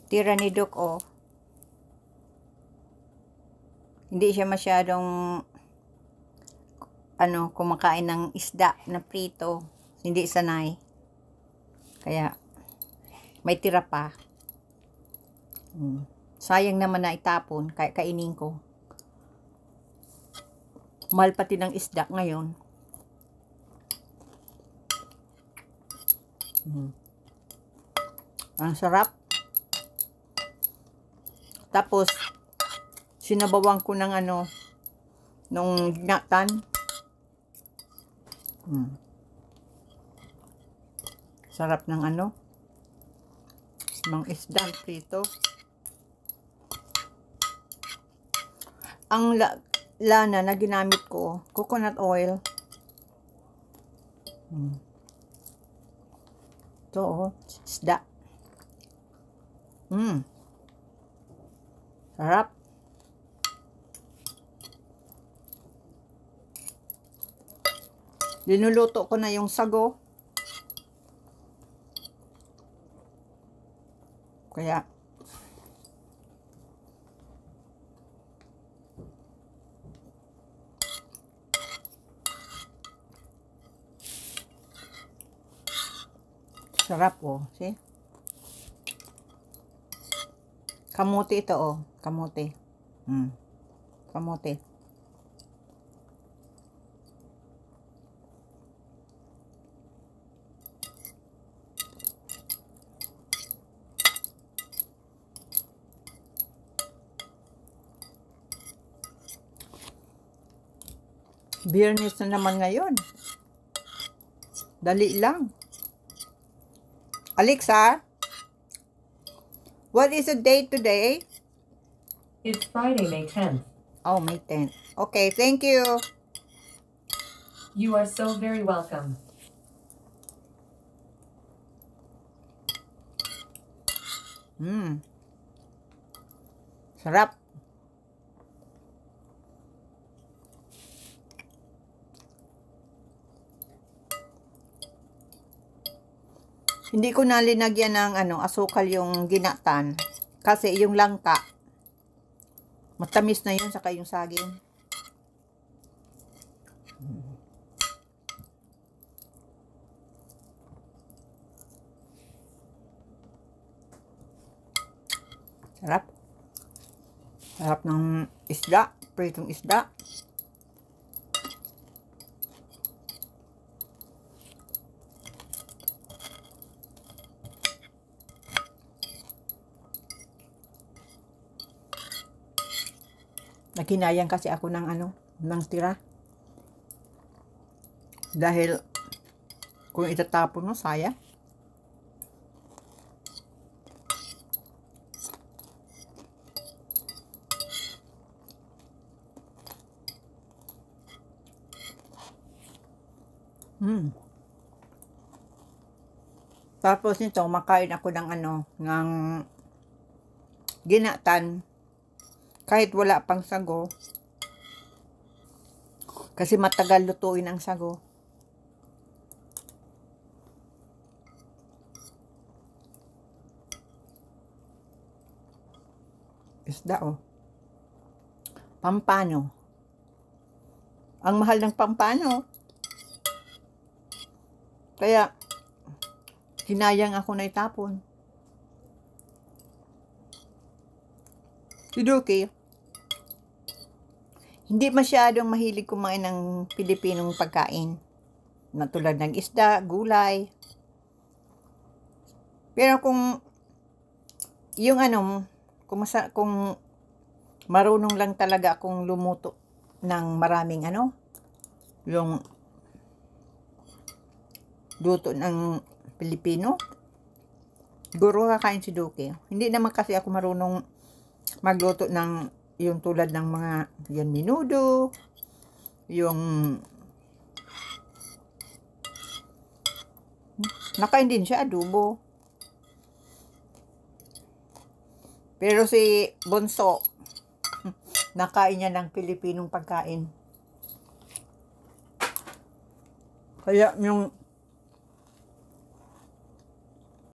Tira ni Doc, oh. Hindi siya masyadong kumakain ng isda na prito. Hindi sanay. Kaya may tira pa. Sayang naman na itapon, kaya kainin ko. Mahal pati ng isda ngayon. Ang sarap. Tapos sinabawan ko ng nung ginatan. Sarap ng ng isda prito. Ang lana na ginamit ko, coconut oil. Ito, oh, isda. Sarap. Linuluto ko na yung sago. Kaya sarap, oh. See? Kamuti ito, oh. Kamuti. Kamuti. Biyernes na naman ngayon. Dali lang. Alexa, what is the date today? It's Friday, May 10th. Oh, May 10th. Okay, thank you. You are so very welcome. Sarap. Hindi ko na linagyan ng asukal yung ginatan. Kasi yung langka, matamis na yun, saka yung saging. Sarap. Sarap ng isda, pritong isda. Naghinayang kasi ako ng ng tira. Dahil kung itatapon mo, sayang. Tapos nito, makain ako ng ng ginatan. Kahit wala pang sago. Kasi matagal lutuin ang sago. Isda, oh. Pampano. Ang mahal ng pampano. Kaya, hinayang ako na itapon. Si Duki, hindi masyadong mahilig kumain ng Pilipinong pagkain. Na tulad ng isda, gulay. Pero kung yung kung marunong lang talaga akong lumuto ng maraming yung luto ng Pilipino, siguro kakain si Duki. Hindi naman kasi ako marunong magluto ng yung tulad ng mga yan menudo, yung nakain din siya adobo. Pero si Bunso, nakain niya ng Pilipinong pagkain. Kaya yung